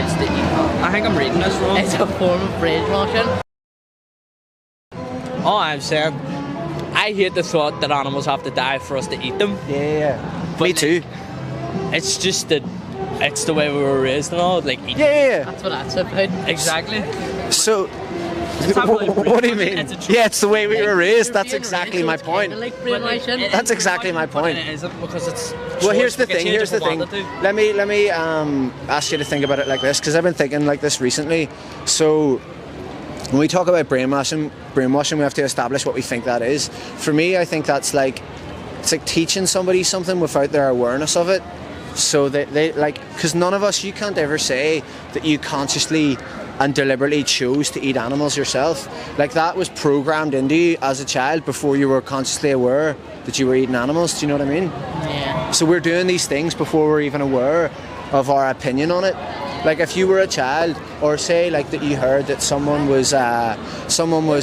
kids to eat. I think I'm reading this wrong. It's a form of brainwashing. All I'm saying, I hate the thought that animals have to die for us to eat them. Yeah. But Me too. It's just that it's the way we were raised and all. Like, eat Yeah. That's what that's about. Exactly. So, not really what do you mean? it's a choice. Yeah, it's the way we were raised. You're That's being exactly raised, my so it's point. kinda like brainwashing. That's exactly my point. But it isn't because it's. Well, here's the we can thing. change Here's if the we thing. wanted to. Let me ask you to think about it like this, because I've been thinking like this recently. So, when we talk about brainwashing, we have to establish what we think that is. For me, I think that's like it's like teaching somebody something without their awareness of it. So they like, because none of us, you can't ever say that you consciously and deliberately chose to eat animals yourself. Like, that was programmed into you as a child before you were consciously aware that you were eating animals. Do you know what I mean? Yeah. So we're doing these things before we're even aware of our opinion on it. Like, if you were a child, or say like that you heard that someone was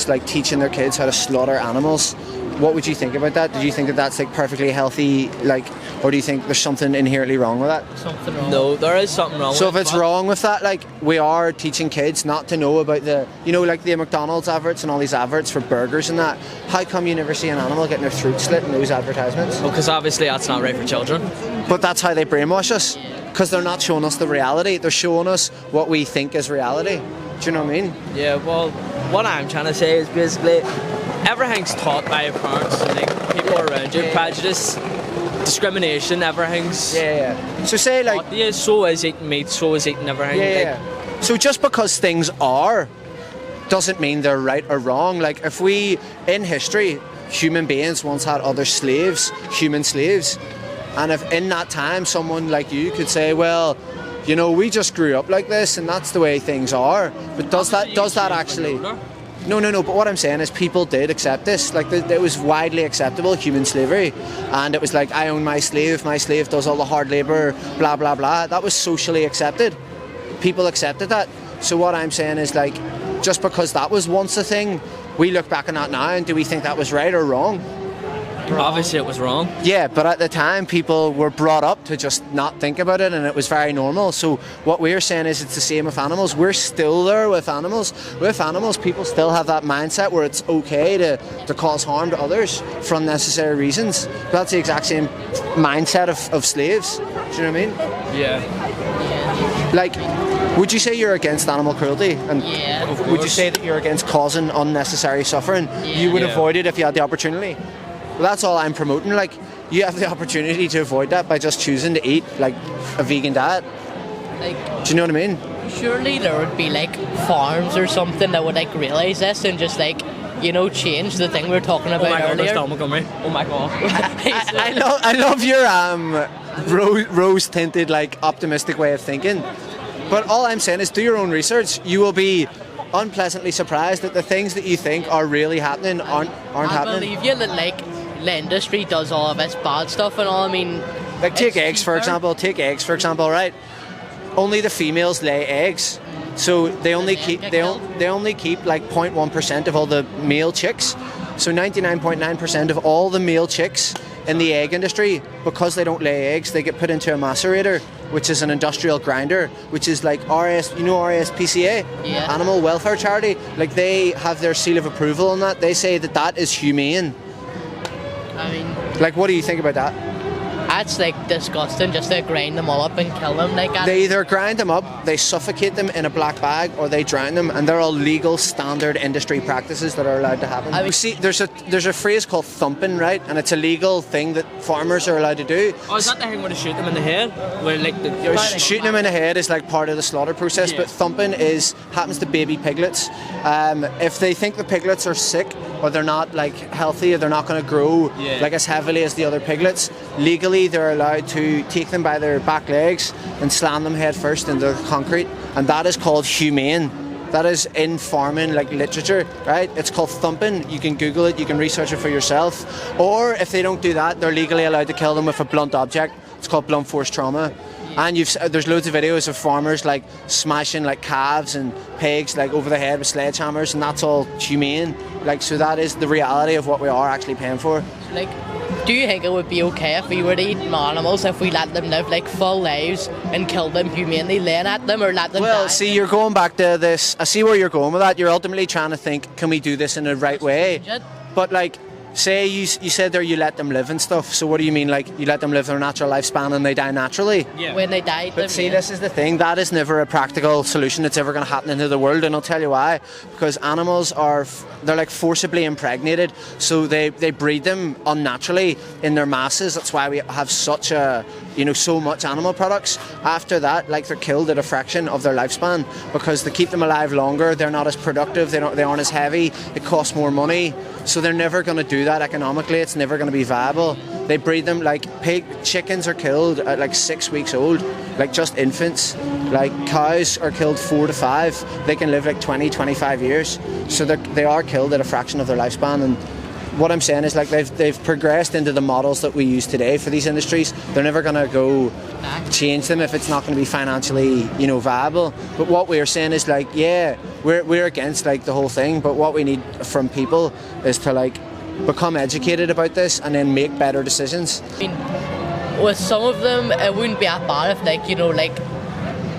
like teaching their kids how to slaughter animals, what would you think about that? Did you think that that's like perfectly healthy, like, or do you think there's something inherently wrong with that? Something wrong. No, there is something wrong So with if it's wrong with that, like, we are teaching kids not to know about the, you know, like the McDonald's adverts and all these adverts for burgers and that. How come you never see an animal getting their throat slit in those advertisements? Because obviously that's not right for children. But that's how they brainwash us, because they're not showing us the reality. They're showing us what we think is reality. Do you know what I mean? Yeah, well, what I'm trying to say is basically everything's taught by your parents, like people around you, prejudice, discrimination, everything's Yeah. So say like, taught to you. So is eating meat, so is eating everything. yeah. So just because things are, doesn't mean they're right or wrong. Like, if we, in history, human beings once had other slaves, human slaves, and if in that time someone like you could say, well, you know, we just grew up like this and that's the way things are. But does that actually... No, but what I'm saying is people did accept this. Like, it was widely acceptable, human slavery. And it was like, I own my slave does all the hard labour, blah, blah, blah. That was socially accepted. People accepted that. So what I'm saying is, like, just because that was once a thing, we look back on that now and do we think that was right or wrong? Obviously it was wrong. Yeah, but at the time people were brought up to just not think about it and it was very normal. So what we're saying is it's the same with animals. We're still there with animals. With animals, people still have that mindset where it's okay to cause harm to others for unnecessary reasons. But that's the exact same mindset of slaves. Do you know what I mean? Yeah. Like, would you say you're against animal cruelty? And Yeah. would you say that you're against causing unnecessary suffering? You would avoid it if you had the opportunity. Well, that's all I'm promoting. Like, you have the opportunity to avoid that by just choosing to eat like a vegan diet. Like, do you know what I mean? Surely there would be like farms or something that would like realise this and just like, you know, change the thing we were talking about earlier. Oh my god. I love your rose tinted, like, optimistic way of thinking. But all I'm saying is do your own research. You will be unpleasantly surprised that the things that you think are really happening aren't happening. I believe you that like the industry does all of its bad stuff and all. I mean, like, take eggs for example, right? Only the females lay eggs, so they only keep like 0.1% of all the male chicks. So 99.9% of all the male chicks in the egg industry, because they don't lay eggs, they get put into a macerator, which is an industrial grinder, which is like RSPCA, Animal Welfare Charity. Like, they have their seal of approval on that. They say that is humane. I mean, like, what do you think about that? That's like disgusting, just to grind them all up and kill them like that. They either grind them up, they suffocate them in a black bag, or they drown them, and they're all legal standard industry practices that are allowed to happen. I mean, see, there's a phrase called thumping, right? And it's a legal thing that farmers are allowed to do. Oh, is that the thing where they shoot them in the head? Where like shooting them in the head is like part of the slaughter process, but thumping happens to baby piglets. If they think the piglets are sick or they're not like healthy, or they're not going to grow like as heavily as the other piglets, legally they're allowed to take them by their back legs and slam them head first into the concrete, and that is called humane. That is in farming like literature, right? It's called thumping. You can Google it, you can research it for yourself. Or if they don't do that, they're legally allowed to kill them with a blunt object. It's called blunt force trauma. And there's loads of videos of farmers like smashing like calves and pigs like over the head with sledgehammers, and that's all humane. Like, so that is the reality of what we are actually paying for. Like, Do you think it would be okay if we were to eat animals if we let them live like full lives and kill them humanely, laying at them, or let them die? Well, see, you're going back to this. I see where you're going with that. You're ultimately trying to think, can we do this in the right way? But like, say you said there you let them live and stuff. So what do you mean, like you let them live their natural lifespan and they die naturally? Yeah. When they die. But see, this is the thing. That is never a practical solution that's ever going to happen into the world, and I'll tell you why. Because animals they're like forcibly impregnated, so they breed them unnaturally in their masses. That's why we have such so much animal products. After that, like, they're killed at a fraction of their lifespan because to keep them alive longer, they're not as productive. They aren't as heavy. It costs more money. So they're never going to do that economically. It's never going to be viable. They breed them like chickens are killed at like 6 weeks old, like just infants. Like cows are killed 4 to 5. They can live like 20, 25 years. So they are killed at a fraction of their lifespan. And what I'm saying is, like, they've progressed into the models that we use today for these industries. They're never going to go change them if it's not going to be financially, viable. But what we're saying is, like, yeah, we're against like the whole thing. But what we need from people is to like become educated about this and then make better decisions. I mean, with some of them, it wouldn't be that bad if, like,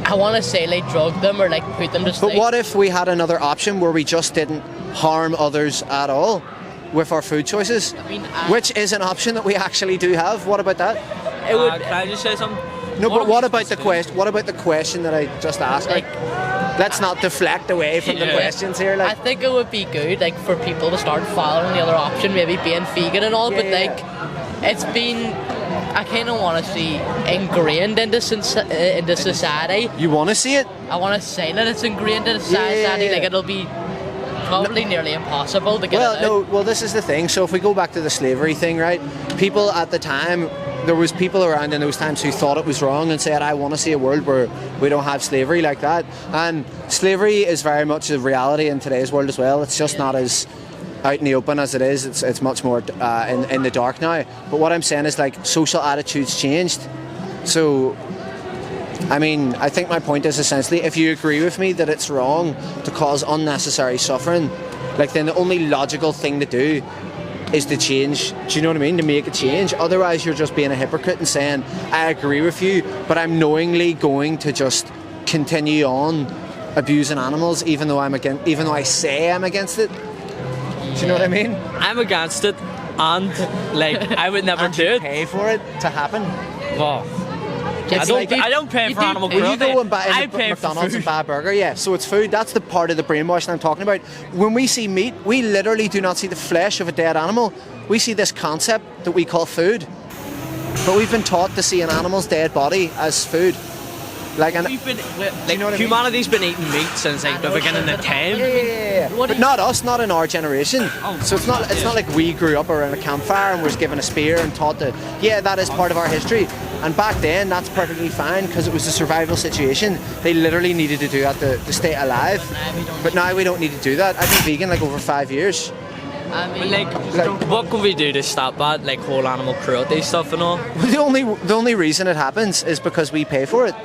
I want to say, like, drug them or like put them to sleep. But what if we had another option where we just didn't harm others at all with our food choices? I mean, which is an option that we actually do have. What about that? Can I just say something? No, but what about the question? What about the question that I just asked? Like, let's not deflect away from the questions here. Like, I think it would be good, like, for people to start following the other option, maybe being vegan and all. But like, it's been, I kind of want to see ingrained into society. You want to see it? I want to say that it's ingrained into society. Like, it'll be probably nearly impossible to get it out. Well, this is the thing. So if we go back to the slavery thing, right? People at the time, there was people around in those times who thought it was wrong and said, I want to see a world where we don't have slavery like that. And slavery is very much a reality in today's world as well. It's just not as out in the open as it is. It's much more in the dark now. But what I'm saying is, like, social attitudes changed. So, I mean, I think my point is essentially, if you agree with me that it's wrong to cause unnecessary suffering, like, then the only logical thing to do is to change. Do you know what I mean? To make a change. Otherwise, you're just being a hypocrite and saying, I agree with you, but I'm knowingly going to just continue on abusing animals, even though I say I'm against it. Do you know what I mean? I'm against it, and like, I would never do it. Pay for it to happen. Wow. I don't pay for animal cruelty. You go and buy I pay McDonald's for and buy a burger, yeah. So it's food. That's the part of the brainwashing I'm talking about. When we see meat, we literally do not see the flesh of a dead animal. We see this concept that we call food. But we've been taught to see an animal's dead body as food. Like, and humanity's been eating meat since like the beginning of time. Yeah. But not us, not in our generation. So it's not like we grew up around a campfire and was given a spear and taught to, that is part of our history. And back then, that's perfectly fine because it was a survival situation. They literally needed to do that to stay alive. But now we don't need to do that. I've been vegan like over 5 years. I mean, what can we do to stop that, like, whole animal cruelty stuff and all? Well, the only reason it happens is because we pay for it.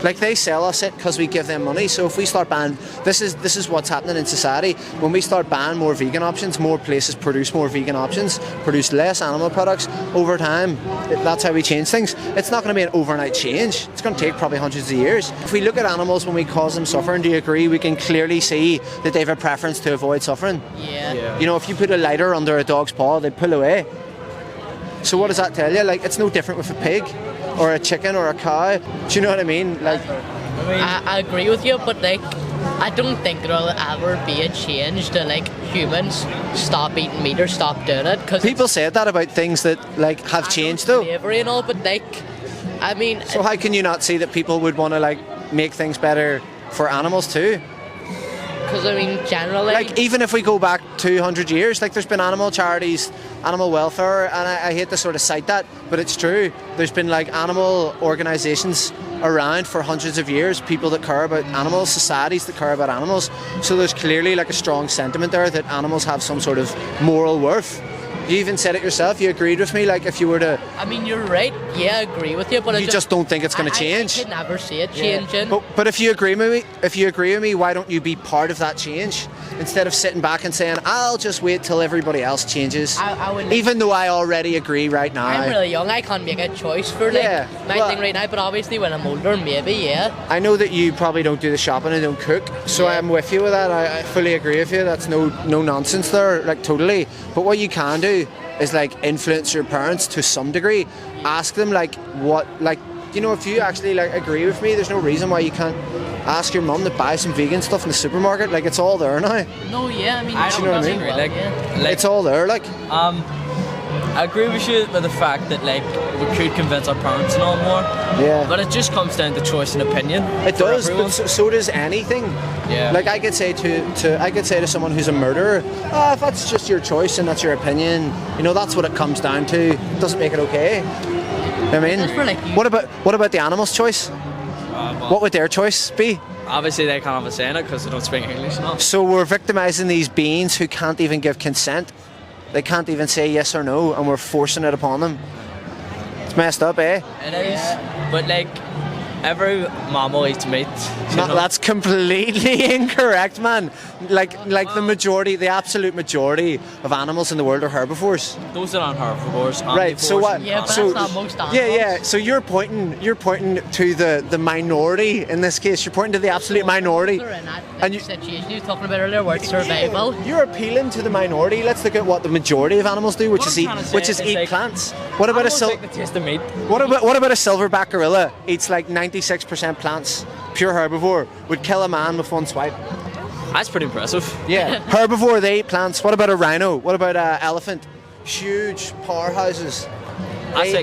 Like, they sell us it because we give them money. So if we start banning, this is what's happening in society. When we start banning more vegan options, more places produce more vegan options, produce less animal products. Over time, that's how we change things. It's not going to be an overnight change. It's going to take probably hundreds of years. If we look at animals when we cause them suffering, do you agree? We can clearly see that they have a preference to avoid suffering. Yeah. You know, if you put a lighter under a dog's paw, they pull away. So what does that tell you? Like, it's no different with a pig or a chicken or a cow. Do you know what I mean? Like, I agree with you, but like, I don't think there'll ever be a change to like humans stop eating meat or stop doing it. Cause people said that about things that like have changed though. Slavery and all, but like, I mean. So how can you not see that people would want to like make things better for animals too? Because I mean, generally, like, even if we go back 200 years, like, there's been animal charities, animal welfare, and I hate to sort of cite that, but it's true. There's been like animal organisations around for hundreds of years, people that care about animals, societies that care about animals. So there's clearly like a strong sentiment there that animals have some sort of moral worth. You even said it yourself. You agreed with me. Like, if you were to, I mean, you're right, yeah, I agree with you, but You just don't think it's going to change. I could never see it changing. But if you agree with me, why don't you be part of that change instead of sitting back and saying, "I'll just wait till everybody else changes"? I wouldn't. Even though I already agree right now. I'm really young. I can't make a choice for my thing right now. But obviously, when I'm older, maybe I know that you probably don't do the shopping and don't cook, so I'm with you with that. I fully agree with you. That's no nonsense there, like totally. But what you can do is like influence your parents to some degree. Ask them like what, like, you know, if you actually like agree with me, there's no reason why you can't ask your mum to buy some vegan stuff in the supermarket. Like, it's all there now. No, yeah, I mean, I don't know what I mean? Like, It's all there, like. I agree with you with the fact that like we could convince our parents and all more. Yeah. But it just comes down to choice and opinion. It for does, everyone. but so does anything. Yeah. Like I could say to someone who's a murderer, oh, if that's just your choice and that's your opinion, you know, that's what it comes down to. It doesn't make it okay. I mean, That's for, like, you. what about the animals' choice? Well, What would their choice be? obviously they can't have a say in it because they don't speak English enough. So we're victimizing these beings who can't even give consent. They can't even say yes or no, and we're forcing it upon them. It's messed up, eh? It is. But like every mammal eats meat. you know? That's completely incorrect, man. Like the majority, the absolute majority of animals in the world are herbivores. Those that aren't herbivores. Right. So omnivores what? and Yeah, but so that's not most animals. yeah. So you're pointing to the minority in this case. You're pointing to the absolute minority. They're in that And you- situation you were talking about earlier, where it's survival. You're appealing to the minority. Let's look at what the majority of animals do, which What is I'm eat, trying to say which is is, eat like, plants. What about a Animals like the taste of meat. what about a silverback gorilla? Eats like 96% plants. Pure herbivore. Would kill a man with one swipe. That's pretty impressive. Yeah. Herbivore. They eat plants. What about a rhino? What about an elephant? Huge powerhouses.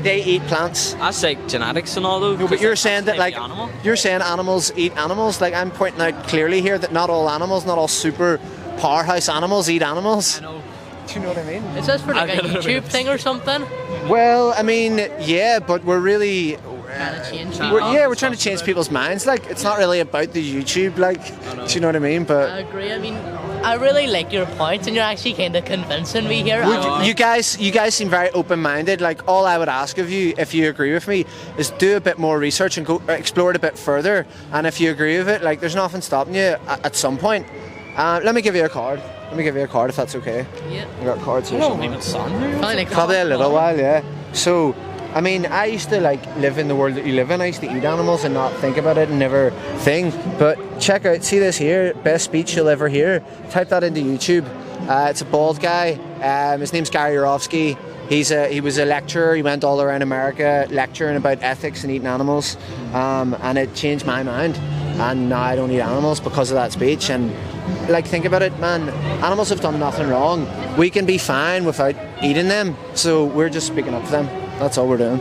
They eat plants. That's like genetics and all though. No, but you're saying that like animal. you're saying animals eat animals. Like I'm pointing out clearly here that not all animals, not all super powerhouse animals eat animals. I know. Do you know what I mean? Is this for like I a get it. YouTube thing or something? Well, I mean, yeah, but we're really. Trying to change We're- people. We're trying to change people's minds. Like, it's not really about the YouTube. Like, do you know what I mean? I But agree. I mean, I really like your points, and you're actually kind of convincing me here. you guys seem very open-minded. Like, all I would ask of you, if you agree with me, is do a bit more research and go explore it a bit further. And if you agree with it, like, there's nothing stopping you at some point. Let me give you a card. Let me give you a card if that's okay. Yeah. I got cards here. I don't somewhere. even sound here. Probably like Probably a little while, yeah. So, I mean, I used to like live in the world that you live in. I used to eat animals and not think about it and never think. But check out, see this here, best speech you'll ever hear. Type that into YouTube. It's a bald guy. His name's Gary Yourofsky. He was a lecturer. He went all around America lecturing about ethics and eating animals, and it changed my mind. And now I don't eat animals because of that speech. And like, think about it, man. Animals have done nothing wrong. We can be fine without eating them. So we're just speaking up for them. That's all we're doing.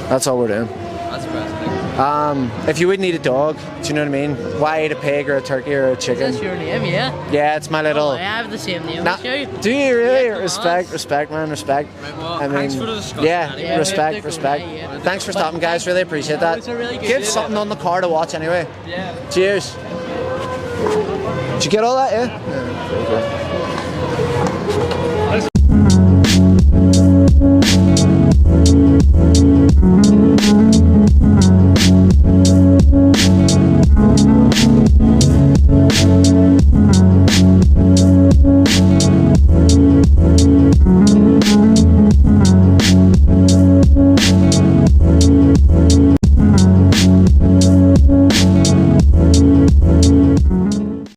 That's all we're doing. That's impressive. If you would need a dog, do you know what I mean? Why eat a pig or a turkey or a Is chicken? this your name? Yeah. Yeah, it's my little. Oh, I have the same name Nah, as you. do you really? Yeah, come on. Respect, man, respect. Right, well, thanks for the discussion, Yeah, anyway. Yeah, respect, we have to respect. go, yeah. Thanks for stopping, guys. Really appreciate that. It was a really good Give video. something on the car to watch anyway. Yeah. Cheers. Did you get all that? Yeah.